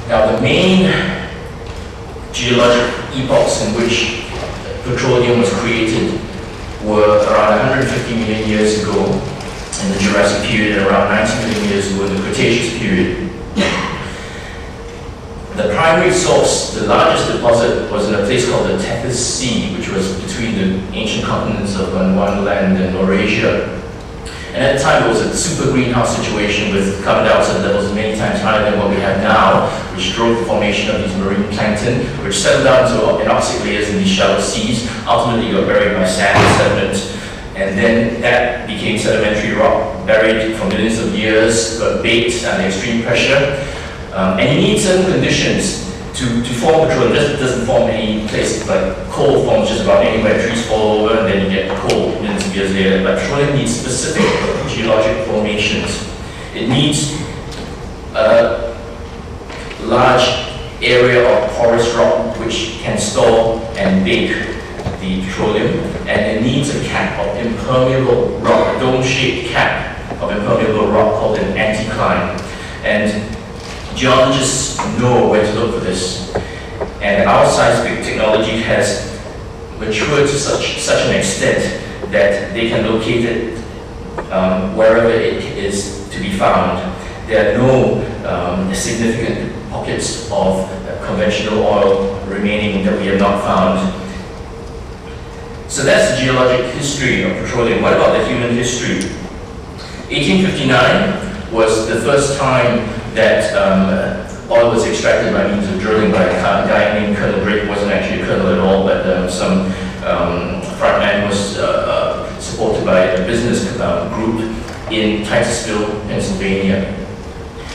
Now, the main geologic epochs in which petroleum was created were around 150 million years ago in the Jurassic period and around 90 million years ago in the Cretaceous period. The primary source, the largest deposit, was in a place called the Tethys Sea, which was between the ancient continents of Gondwana and Eurasia. And at the time, it was a super greenhouse situation with carbon dioxide levels many times higher than what we have now, which drove the formation of these marine plankton, which settled down to anoxic layers in these shallow seas, ultimately got buried by sand and sediment. And then that became sedimentary rock, buried for millions of years, got baked under extreme pressure. And you need certain conditions to form petroleum. It doesn't form any place like coal forms just about anywhere. Trees fall over and then you get coal millions of years later. But petroleum needs specific geologic formations. It needs a large area of porous rock which can store and bake the petroleum, and it needs a cap of impermeable rock, a dome-shaped cap of impermeable rock called an anticline. And geologists know where to look for this, and our seismic technology has matured to such an extent that they can locate it wherever it is to be found. There are no significant pockets of conventional oil remaining that we have not found. So that's the geologic history of petroleum. What about the human history? 1859 was the first time that oil was extracted by means of drilling by a guy named Colonel Drake. Wasn't actually a colonel at all, but some fragment was supported by a business group in Titusville, Pennsylvania.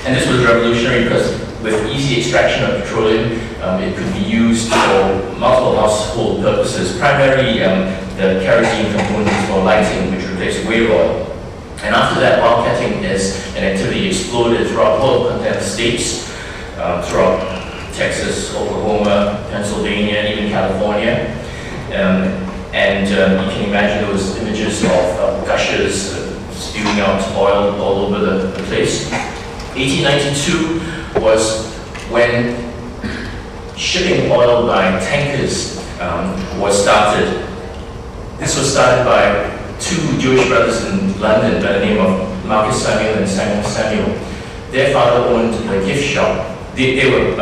And this was revolutionary because with easy extraction of petroleum, it could be used for multiple household purposes, primarily the kerosene components for lighting, which replaced whale oil. And after that, wildcatting as an activity exploded throughout all the continental states, throughout Texas, Oklahoma, Pennsylvania, even California. And you can imagine those images of gushers spewing out oil all over the place. 1892 was when shipping oil by tankers was started. This was started by two Jewish brothers in London by the name of Marcus Samuel and Samuel Samuel. Their father owned a gift shop. They were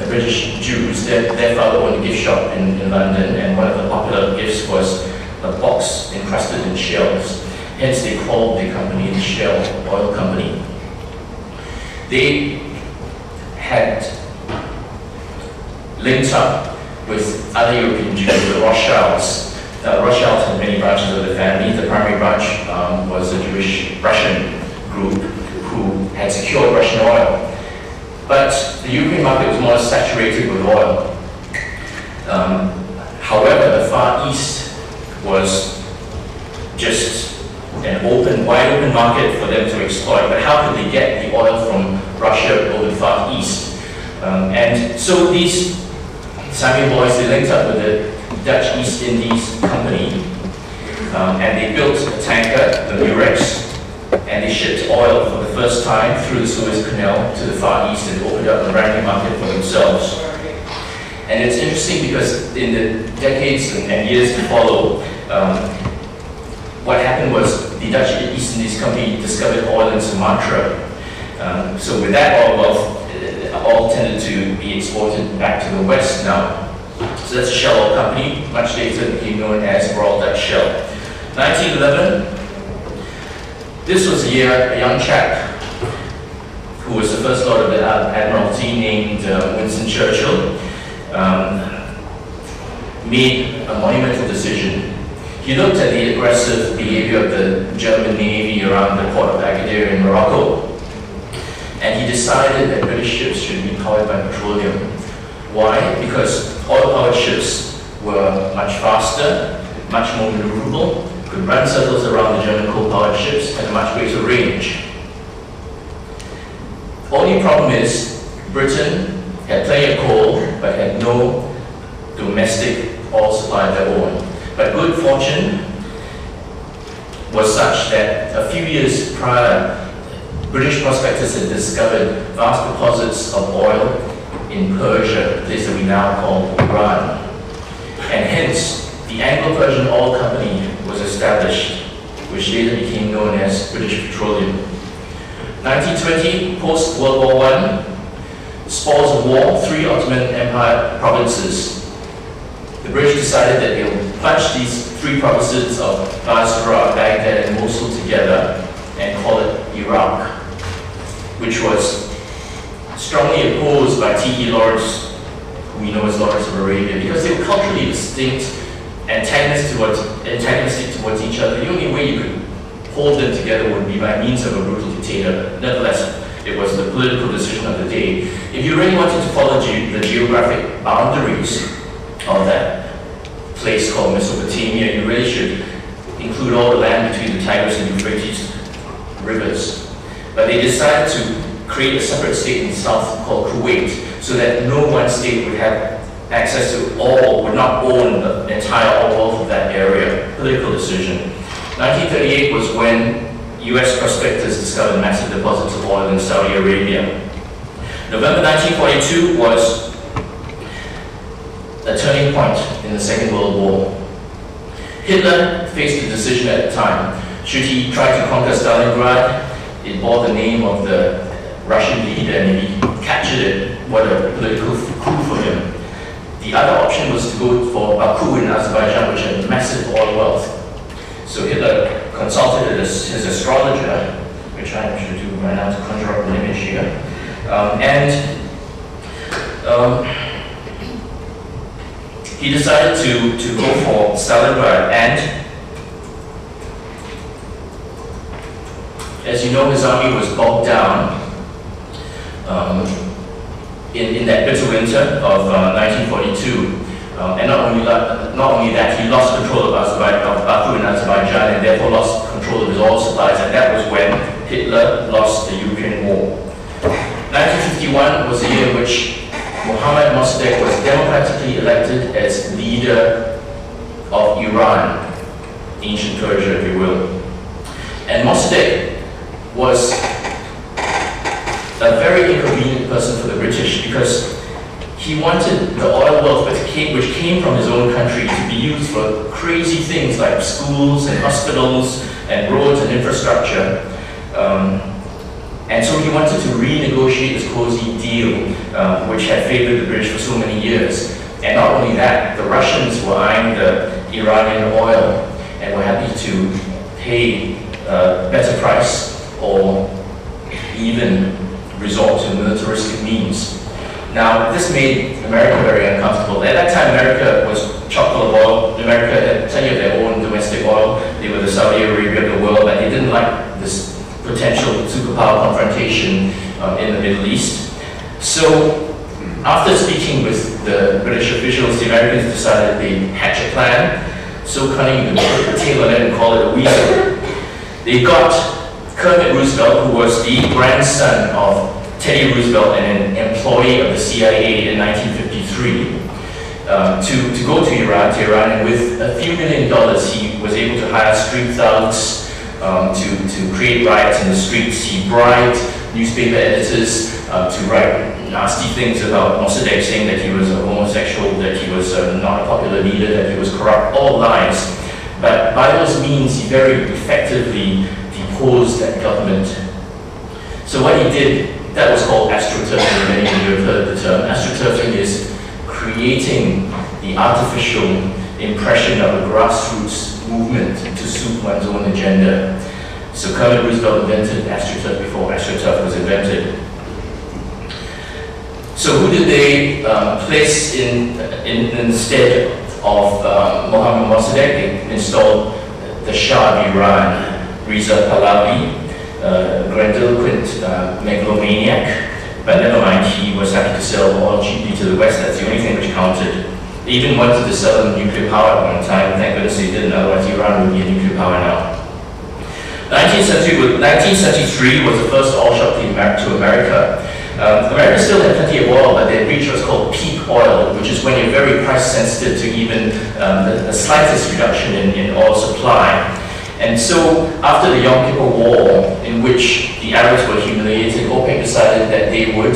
British Jews. Their father owned a gift shop in London, and one of the popular gifts was a box encrusted in shells. Hence they called the company the Shell Oil Company. They had linked up with other European Jews, the Rothschilds. Rothschild had many branches of the family. The primary branch was a Jewish Russian group who had secured Russian oil. But the European market was more saturated with oil. However, the Far East was just an wide open market for them to exploit. But how could they get the oil from Russia over the Far East? And so these Samuel boys, they linked up with the Dutch East Indies Company, and they built a tanker, the Murex, and they shipped oil for the first time through the Suez Canal to the Far East and opened up a brand new market for themselves. And it's interesting because in the decades and years to follow, what happened was the Dutch East Indies Company discovered oil in Sumatra. So with that oil wealth, oil tended to be exported back to the West now. So that's a Shell Oil Company, much later became known as Royal Dutch Shell. 1911, this was a year a young chap who was the first Lord of the Admiralty named Winston Churchill made a monumental decision. He looked at the aggressive behavior of the German Navy around the port of Agadir in Morocco, and he decided that British ships should be powered by petroleum. Why? Because oil-powered ships were much faster, much more maneuverable, could run circles around the German coal-powered ships at a much greater range. Only problem is, Britain had plenty of coal, but had no domestic oil supply of their own. But good fortune was such that a few years prior, British prospectors had discovered vast deposits of oil in Persia, the place that we now call Iran. And hence, the Anglo-Persian Oil Company was established, which later became known as British Petroleum. 1920, post-World War I, spoils of war, 3 Ottoman Empire provinces. The British decided that they would plunge these 3 provinces of Basra, Baghdad, and Mosul together and call it Iraq, which was strongly opposed by Tiki Lawrence, who we know as Lawrence of Arabia, because they were culturally distinct, antagonistic towards each other. The only way you could hold them together would be by means of a brutal dictator. Nevertheless, it was the political decision of the day. If you really wanted to follow the geographic boundaries of that place called Mesopotamia, you really should include all the land between the Tigris and Euphrates rivers. But they decided to create a separate state in the south called Kuwait, so that no one state would have access to all, would not own the entire wealth of that area. Political decision. 1938 was when US prospectors discovered massive deposits of oil in Saudi Arabia. November 1942 was a turning point in the Second World War. Hitler faced a decision at the time. Should he try to conquer Stalingrad? It bore the name of the Russian leader, and if he captured it, what a political coup for him. The other option was to go for Baku in Azerbaijan, which had massive oil wealth. So Hitler consulted his astrologer, which I should do right now to conjure up an image here, he decided to go for Stalingrad, and as you know, his army was bogged down in that bitter winter of 1942. And not only that, he lost control of Baku in Azerbaijan, and therefore lost control of his oil supplies, and that was when Hitler lost the European War. 1951 was the year in which Mohammad Mossadegh was democratically elected as leader of Iran, ancient Persia, if you will. And Mossadegh was a very inconvenient person for the British, because he wanted the oil wealth which came from his own country to be used for crazy things like schools and hospitals and roads and infrastructure. And so he wanted to renegotiate this cozy deal, which had favored the British for so many years. And not only that, the Russians were eyeing the Iranian oil and were happy to pay a better price or even resort to militaristic means. Now, this made America very uncomfortable. At that time, America was chock full of oil. America had plenty of their own domestic oil. They were the Saudi Arabia of the world, but they didn't like this potential superpower confrontation in the Middle East. So, after speaking with the British officials, the Americans decided they'd hatch a plan so cunning you could put the tail on it and call it a weasel. They got Kermit Roosevelt, who was the grandson of Teddy Roosevelt and an employee of the CIA in 1953, to go to Iran, and with a few $1 million, he was able to hire street thugs to create riots in the streets. He bribed newspaper editors to write nasty things about Mossadegh, saying that he was a homosexual, that he was not a popular leader, that he was corrupt, all lies. But by those means, he very effectively deposed that government. So what he did, that was called astroturfing. Many of you have heard the term. Astroturfing is creating the artificial impression of a grassroots movement to suit one's own agenda. So Kermit Roosevelt invented astroturf before astroturf was invented. So who did they place instead of Mohammad Mossadegh? They installed the Shah of Iran, Reza Pahlavi, grandiloquent megalomaniac, but never mind, he was happy to sell oil cheaply to the West. That's the only thing which counted. They even wanted to sell them nuclear power at one time. Thank goodness they didn't, otherwise Iran would be a nuclear power now. 1973 was the first oil shock to America. America still had plenty of oil, but they had reached what's called peak oil, which is when you're very price sensitive to even the slightest reduction in oil supply. And so, after the Yom Kippur War, in which the Arabs were humiliated, OPEC decided that they would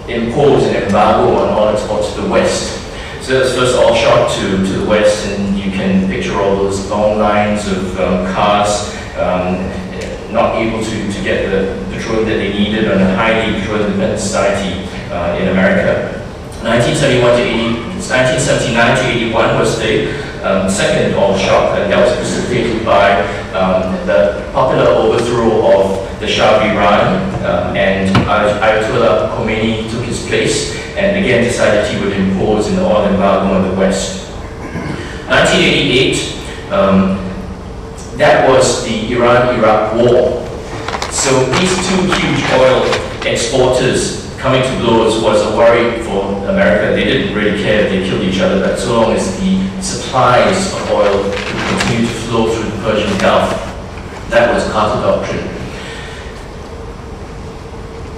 impose an embargo on oil exports to the West. So that's first oil shot to the West, and you can picture all those long lines of cars not able to get the petroleum that they needed on a highly petroleum-dependent society in America. 1979 to 81 was the second oil shock, and that was precipitated by the popular overthrow of the Shah of Iran, and Ayatollah Khomeini took his place and again decided he would impose an oil embargo on the West. 1988, that was the Iran-Iraq War. So these two huge oil exporters coming to blows was a worry for America. They didn't really care if they killed each other, but so long as the supplies of oil would continue to flow through the Persian Gulf, that was Carter Doctrine.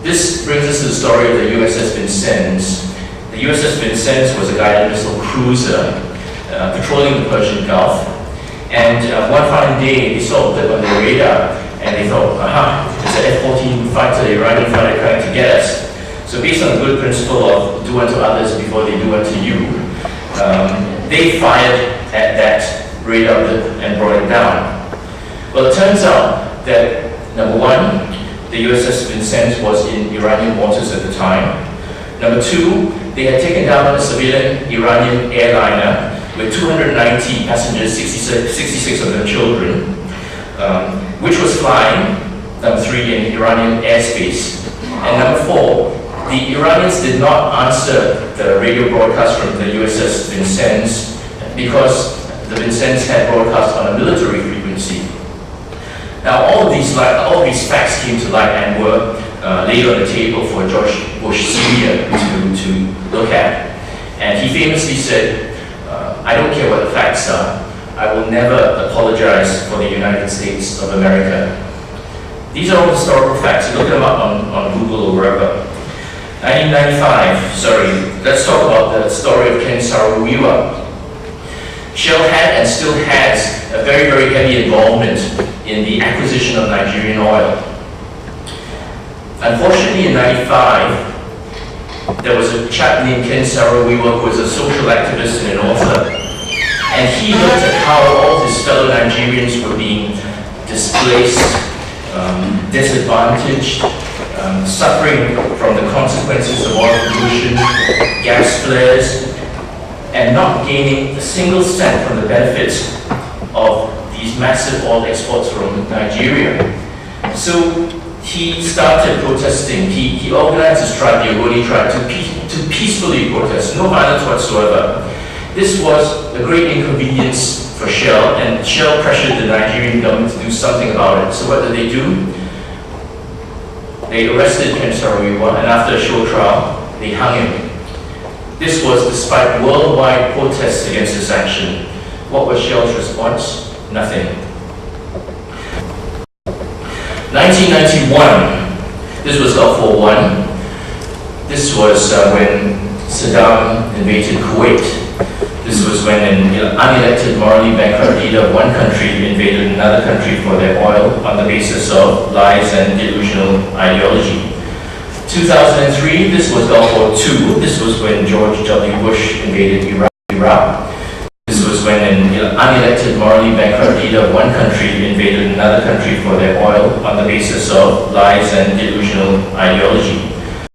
This brings us to the story of the USS Vincennes. The USS Vincennes was a guided missile cruiser patrolling the Persian Gulf, and one fine day they saw a blip on their radar, and they thought, aha, it's an F-14 fighter, Iranian fighter trying to get us. So based on the good principle of do unto others before they do unto you, they fired at that radar blip and brought it down. Well, it turns out that, number one, the USS Vincennes was in Iranian waters at the time. Number two, they had taken down a civilian Iranian airliner with 290 passengers, 66 of them children, which was flying, number three, in Iranian airspace. And number four, the Iranians did not answer the radio broadcast from the USS Vincennes because the Vincennes had broadcast on a military frequency. Now, all these facts came to light and were laid on the table for George Bush Sr. to look at. And he famously said, I don't care what the facts are, I will never apologize for the United States of America. These are all historical facts. You look them up on Google or wherever. 1995, let's talk about the story of Ken Saro-Wiwa. Shell had and still has a very, very heavy involvement in the acquisition of Nigerian oil. Unfortunately, in 95, there was a chap named Ken Saro-Wiwa who was a social activist and an author, and he looked at how all his fellow Nigerians were being displaced, disadvantaged, suffering from the consequences of oil pollution, gas flares, and not gaining a single cent from the benefits of these massive oil exports from Nigeria. So he started protesting. He organized his tribe, the Ogoni tribe, to peacefully protest, no violence whatsoever. This was a great inconvenience for Shell, and Shell pressured the Nigerian government to do something about it. So what did they do? They arrested Ken Saro-Wiwa, and after a short trial, they hung him. This was despite worldwide protests against this action. What was Shell's response? Nothing. 1991, this was Gulf War I. This was when Saddam invaded Kuwait. This was when an unelected, morally bankrupt leader of one country invaded another country for their oil on the basis of lies and delusional ideology. 2003, this was Gulf War II. This was when George W. Bush invaded Iraq. This was when an unelected, morally bankrupt leader of one country invaded another country for their oil on the basis of lies and delusional ideology.